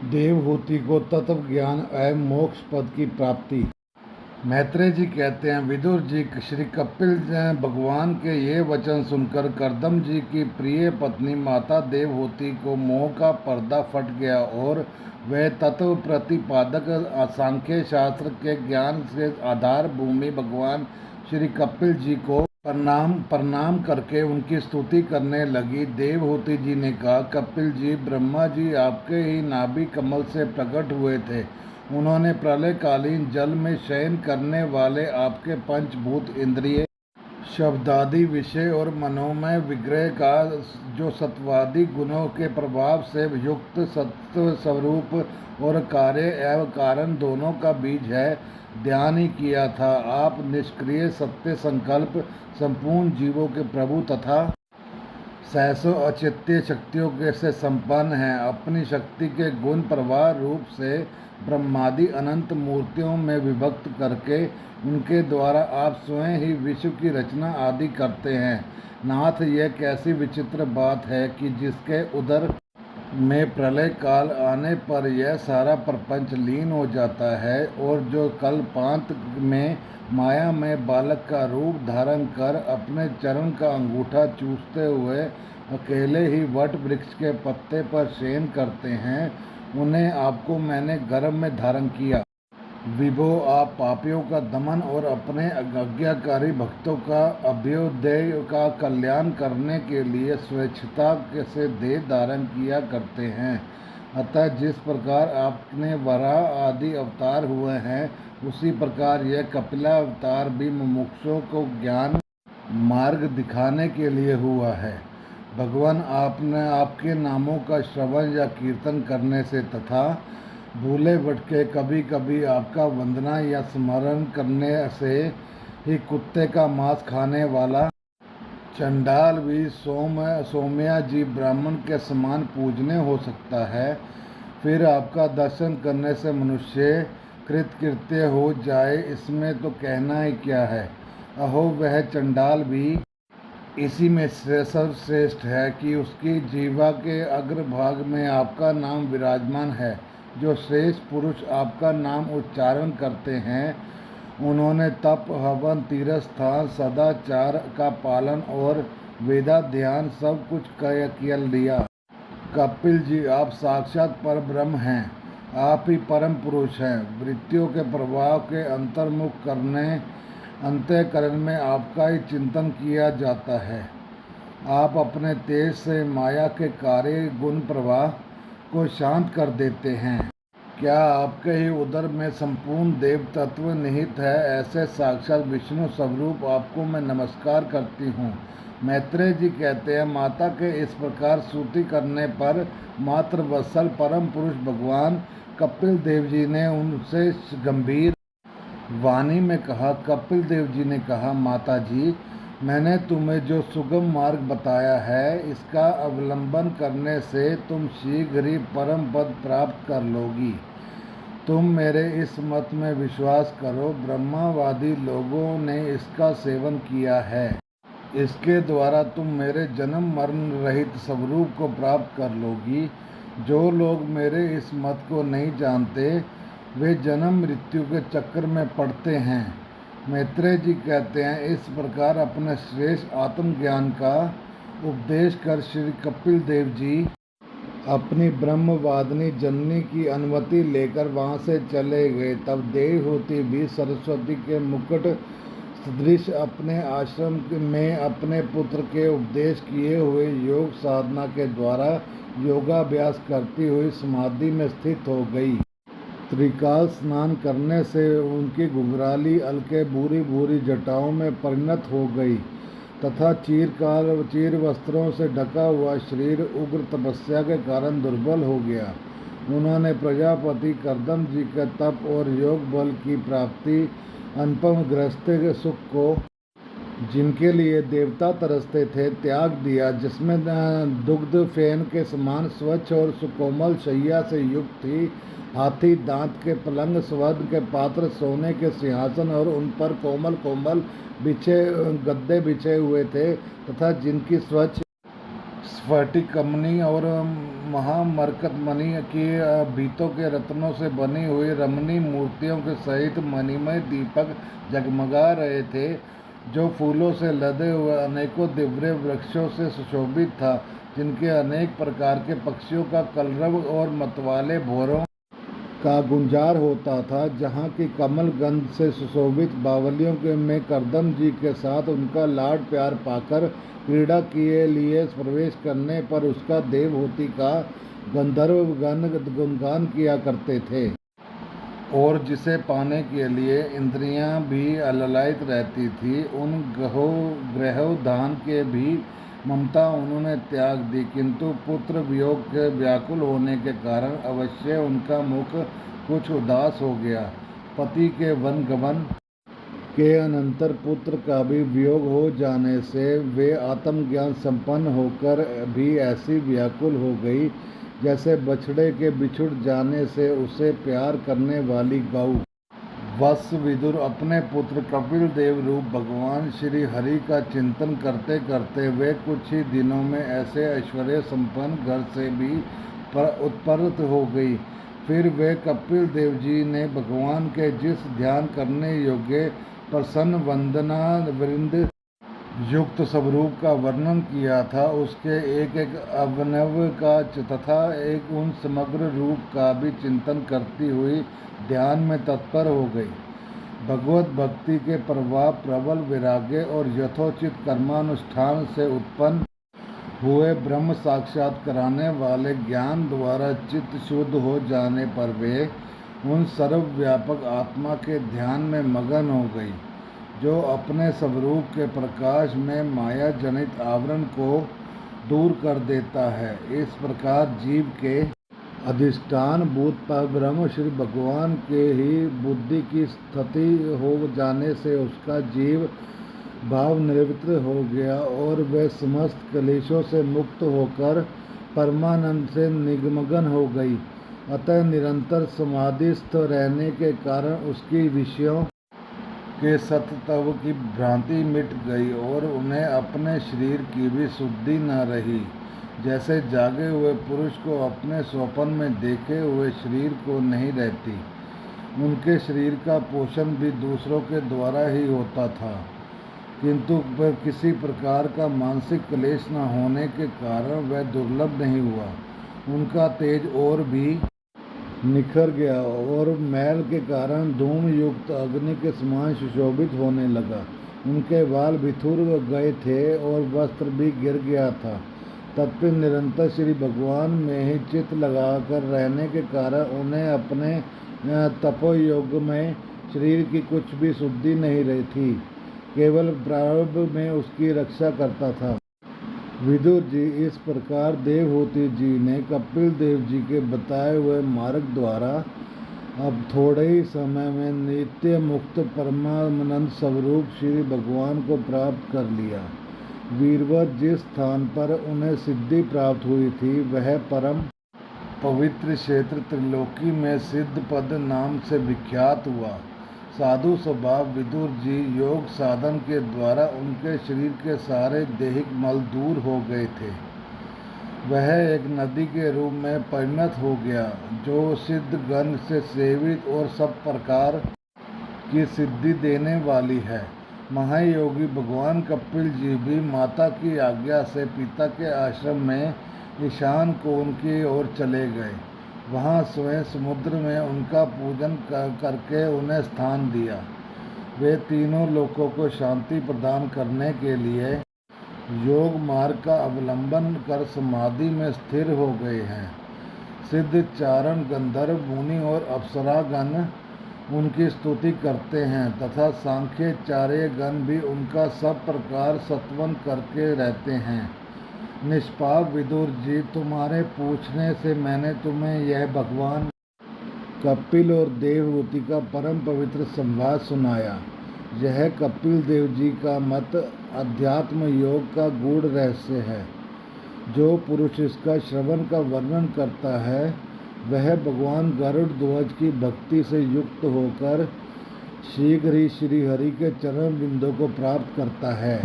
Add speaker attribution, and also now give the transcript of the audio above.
Speaker 1: देवहूति को तत्व ज्ञान एवं मोक्ष पद की प्राप्ति। मैत्रेय जी कहते हैं, विदुर जी श्री कपिल भगवान के ये वचन सुनकर कर्दम जी की प्रिय पत्नी माता देवहूति को मोह का पर्दा फट गया और वह तत्व प्रतिपादक सांख्य शास्त्र के ज्ञान से आधार भूमि भगवान श्री कपिल जी को प्रणाम प्रणाम करके उनकी स्तुति करने लगी। देवहूति जी ने कहा, कपिल जी, ब्रह्मा जी आपके ही नाभि कमल से प्रकट हुए थे। उन्होंने प्रलयकालीन जल में शयन करने वाले आपके पंचभूत इंद्रिय, शब्दादि विषय और मनोमय विग्रह का जो सत्वादि गुणों के प्रभाव से युक्त सत्व स्वरूप और कार्य एवं कारण दोनों का बीज है, ध्यान ही किया था। आप निष्क्रिय सत्य संकल्प संपूर्ण जीवों के प्रभु तथा सहसों अचित्य शक्तियों के से संपन्न हैं। अपनी शक्ति के गुण प्रवाह रूप से ब्रह्मादि अनंत मूर्तियों में विभक्त करके उनके द्वारा आप स्वयं ही विश्व की रचना आदि करते हैं। नाथ, यह कैसी विचित्र बात है कि जिसके उदर में प्रलय काल आने पर यह सारा प्रपंच लीन हो जाता है और जो कल्पांत में माया में बालक का रूप धारण कर अपने चरण का अंगूठा चूसते हुए अकेले ही वट वृक्ष के पत्ते पर शयन करते हैं, उन्हें आपको मैंने गर्भ में धारण किया। विभो, आप पापियों का दमन और अपने आज्ञाकारी भक्तों का अभ्युदय का कल्याण करने के लिए स्वेच्छता से देह धारण किया करते हैं। अतः जिस प्रकार आपने वराह आदि अवतार हुए हैं, उसी प्रकार यह कपिला अवतार भी मुमुक्षुओं को ज्ञान मार्ग दिखाने के लिए हुआ है। भगवान, आपके नामों का श्रवण या कीर्तन करने से तथा भूले भटके कभी कभी आपका वंदना या स्मरण करने से ही कुत्ते का मांस खाने वाला चंडाल भी सोम्या जी ब्राह्मण के समान पूजने हो सकता है। फिर आपका दर्शन करने से मनुष्य कृतकृत्य हो जाए, इसमें तो कहना ही क्या है। अहो, वह चंडाल भी इसी में सर्वश्रेष्ठ है कि उसकी जीवा के अग्रभाग में आपका नाम विराजमान है। जो श्रेष्ठ पुरुष आपका नाम उच्चारण करते हैं, उन्होंने तप, हवन, तीर्थ स्थान, सदाचार का पालन और वेदाध्ययन सब कुछ किया लिया। कपिल जी, आप साक्षात पर ब्रह्म हैं। आप ही परम पुरुष हैं। वृत्तियों के प्रभाव के अंतर्मुख करने अंतःकरण में आपका ही चिंतन किया जाता है। आप अपने तेज से माया के कार्य गुण प्रवाह को शांत कर देते हैं। क्या आपके ही उदर में संपूर्ण देव तत्व निहित है? ऐसे साक्षात विष्णु स्वरूप आपको मैं नमस्कार करती हूँ। मैत्रेय जी कहते हैं, माता के इस प्रकार स्तुति करने पर मात्र वत्सल परम पुरुष भगवान कपिल देव जी ने उनसे गंभीर वाणी में कहा। कपिल देव जी ने कहा, माता जी, मैंने तुम्हें जो सुगम मार्ग बताया है, इसका अवलंबन करने से तुम शीघ्र ही परम पद प्राप्त कर लोगी। तुम मेरे इस मत में विश्वास करो। ब्रह्मावादी लोगों ने इसका सेवन किया है। इसके द्वारा तुम मेरे जन्म मरण रहित स्वरूप को प्राप्त कर लोगी। जो लोग मेरे इस मत को नहीं जानते, वे जन्म मृत्यु के चक्र में पड़ते हैं। मैत्रेय जी कहते हैं, इस प्रकार अपने श्रेष्ठ आत्मज्ञान का उपदेश कर श्री कपिल देव जी अपनी ब्रह्मवादिनी जननी की अनुमति लेकर वहाँ से चले गए। तब देवहूति भी सरस्वती के मुकुट सदृश अपने आश्रम में अपने पुत्र के उपदेश किए हुए योग साधना के द्वारा योगाभ्यास करती हुई समाधि में स्थित हो गई। त्रिकाल स्नान करने से उनकी घुंघराली अलके भूरी भूरी जटाओं में परिणत हो गई तथा चीर वस्त्रों से ढका हुआ शरीर उग्र तपस्या के कारण दुर्बल हो गया। उन्होंने प्रजापति कर्दम जी के तप और योग बल की प्राप्ति, अनुपम गृहस्थ के सुख को, जिनके लिए देवता तरसते थे, त्याग दिया, जिसमें दुग्ध फेन के समान स्वच्छ और सुकोमल शैया से युक्त थी। हाथी दांत के पलंग, स्वर्ण के पात्र, सोने के सिंहासन और उन पर कोमल कोमल गद्दे बिछे हुए थे तथा जिनकी स्वच्छ स्फटिकमणि और महामरकतमणि की बीतों के रत्नों से बनी हुई रमणीय मूर्तियों के सहित मणिमय दीपक जगमगा रहे थे, जो फूलों से लदे हुए अनेकों दिव्य वृक्षों से सुशोभित था, जिनके अनेक प्रकार के पक्षियों का कलरव और मतवाले भौरों का गुंजार होता था। जहाँ की कमल गंध से सुशोभित बावलियों के में करदम जी के साथ उनका लाड प्यार पाकर क्रीड़ा के लिए प्रवेश करने पर उसका देवहूति का गंधर्व गण गुणगान किया करते थे, और जिसे पाने के लिए इंद्रियां भी ललायित रहती थी। उन ग्रहोधान के भी ममता उन्होंने त्याग दी, किंतु पुत्र वियोग के व्याकुल होने के कारण अवश्य उनका मुख कुछ उदास हो गया। पति के वनगमन के अनंतर पुत्र का भी वियोग हो जाने से वे आत्मज्ञान संपन्न होकर भी ऐसी व्याकुल हो गई, जैसे बछड़े के बिछुड़ जाने से उसे प्यार करने वाली गौ। वत्स विदुर अपने पुत्र कपिल देव रूप भगवान श्री हरि का चिंतन करते करते वे कुछ ही दिनों में ऐसे ऐश्वर्य संपन्न घर से भी उत्पन्त हो गई। फिर वे कपिल देव जी ने भगवान के जिस ध्यान करने योग्य प्रसन्न वंदना वृंद युक्त स्वरूप का वर्णन किया था, उसके एक एक अवयव का तथा एक उन समग्र रूप का भी चिंतन करती हुई ध्यान में तत्पर हो गई। भगवत भक्ति के प्रभाव, प्रबल वैराग्य और यथोचित कर्मानुष्ठान से उत्पन्न हुए ब्रह्म साक्षात कराने वाले ज्ञान द्वारा चित्त शुद्ध हो जाने पर वे उन सर्वव्यापक आत्मा के ध्यान में मगन हो गई, जो अपने स्वरूप के प्रकाश में माया जनित आवरण को दूर कर देता है। इस प्रकार जीव के अधिष्ठान भूत परब्रह्म श्री भगवान के ही बुद्धि की स्थिति हो जाने से उसका जीव भाव निवृत्त हो गया और वह समस्त क्लेशों से मुक्त होकर परमानंद से निमग्न हो गई। अतः निरंतर समाधिस्थ रहने के कारण उसकी विषयों के सत्तव की भ्रांति मिट गई और उन्हें अपने शरीर की भी शुद्धि न रही। जैसे जागे हुए पुरुष को अपने स्वप्न में देखे हुए शरीर को नहीं रहती, उनके शरीर का पोषण भी दूसरों के द्वारा ही होता था, किंतु किसी प्रकार का मानसिक क्लेश न होने के कारण वह दुर्लभ नहीं हुआ। उनका तेज और भी निखर गया और मैल के कारण धूम युक्त अग्नि के समान सुशोभित होने लगा। उनके बाल बिथुर गए थे और वस्त्र भी गिर गया था। तत्व निरंतर श्री भगवान में ही चित्त लगाकर रहने के कारण उन्हें अपने तपोयोग में शरीर की कुछ भी शुद्धि नहीं रही थी, केवल प्रारब्ध में उसकी रक्षा करता था। विदुर जी, इस प्रकार देवहूति जी ने कपिल देव जी के बताए हुए मार्ग द्वारा अब थोड़े ही समय में नित्य मुक्त परमानंद स्वरूप श्री भगवान को प्राप्त कर लिया। वीरवर, जिस स्थान पर उन्हें सिद्धि प्राप्त हुई थी वह परम पवित्र क्षेत्र त्रिलोकी में सिद्ध पद नाम से विख्यात हुआ। साधु स्वभाव विदुर जी योग साधन के द्वारा उनके शरीर के सारे दैहिक मल दूर हो गए थे। वह एक नदी के रूप में परिणत हो गया, जो सिद्ध गण से सेवित और सब प्रकार की सिद्धि देने वाली है। महायोगी भगवान कपिल जी भी माता की आज्ञा से पिता के आश्रम में ईशान कोण की ओर चले गए। वहाँ स्वयं समुद्र में उनका पूजन करके उन्हें स्थान दिया। वे तीनों लोकों को शांति प्रदान करने के लिए योग मार्ग का अवलंबन कर समाधि में स्थिर हो गए हैं। सिद्ध चारण गंधर्व मुनि और अप्सरागण उनकी स्तुति करते हैं तथा सांख्याचार्य गण भी उनका सब प्रकार सत्वन करके रहते हैं। निष्पाप विदुर जी, तुम्हारे पूछने से मैंने तुम्हें यह भगवान कपिल और देवहूति का परम पवित्र संवाद सुनाया। यह कपिल देव जी का मत अध्यात्म योग का गूढ़ रहस्य है। जो पुरुष इसका श्रवण का वर्णन करता है वह भगवान गरुड़ ध्वज की भक्ति से युक्त होकर शीघ्र ही श्री हरि के चरण बिंदु को प्राप्त करता है।